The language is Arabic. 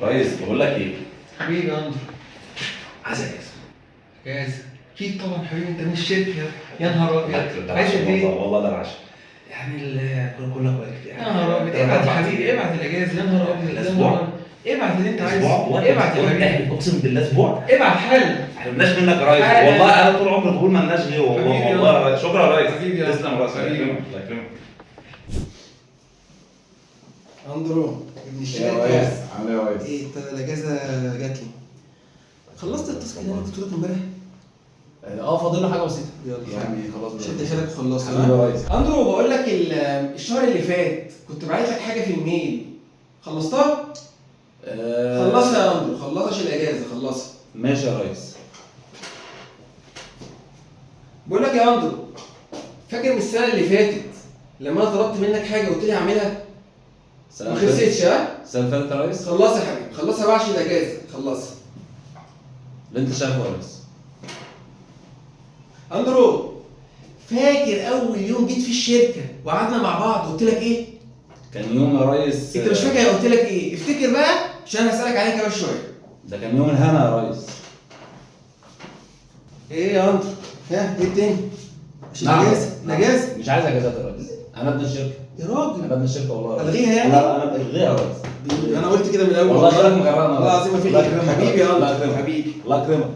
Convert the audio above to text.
ريس بقول لك ايه؟ حبيبي يا اندرو. عايز اجازه. جاهز. اكيد طبعا حبيبي، انت من الشركه. يا نهار ابيض. ده عايز العشاء قد ايه؟ والله ده العشاء. يعني كلها كويس يا يعني. نهار ابيض، ابعت يا حبيبي، ابعت الاجازه. يا نهار ابيض، يا الأسبوع. نهار أبيض. ابعت اللي انت عايزه. اسبوع والله ابعت يا حبيبي، اقسم بالله اسبوع. ابعت حالا. احنا مالناش منك يا ريس، حالا. والله انا طول عمري بقول مالناش غيره والله. حبيبي يا والله ريس. يا ريس. شكرا يا ريس. حبيبي يا ريس. تسلم يا ريس. الله حبيبي. يكرمك الله يكرمك. اندرو ابن يا الشركه. ريس عامل ايه يا ريس؟ ايه انت الاجازه جات لي. خلصت التاسك اللي انا كنت قلت امبارح؟ فاضل له حاجه بسيطه يلا يعني خلاص شد حيلك وخلصت. حبيبي يا ريس. اندرو بقول لك الشهر اللي فات كنت باعت لك حاجه في الميل، خلصتها؟ خلصها يا اندرو، خلصش الاجازه، خلصها. ماشي يا ريس. بقول لك يا اندرو، فاكر من السنه اللي فاتت لما انا طلبت منك حاجه وقلت لي هعملها؟ ما خلصتش ها؟ السنه اللي فاتت يا ريس خلصها يا حبيبي، خلصها بقى عشان الاجازه، خلصها. اللي انت شايفه يا ريس. اندرو، فاكر اول يوم جيت في الشركه وقعدنا مع بعض قلت لك ايه؟ كان يوم يا ريس. انت مش فاكر قلت لك ايه؟ افتكر بقى عشان هسالك عليها كمان شويه. ده كان يوم الهنا يا ريس. ايه يا اندرو؟ ها ايه التاني؟ عشان الاجازه، الاجازه مش عايز اجازات يا ريس. انا ابن الشركه. يا راجل. انا ابن الشركه والله يا ريس. الغيها يعني؟ لا انا الغيها يا ريس. انا قلت كده من الاول والله غيرك مغرقنا. والله العظيم ما في الله غيرك. يكرمك. حبيبي يا الله اندرو، يكرمك. حبيبي. الله يكرمك.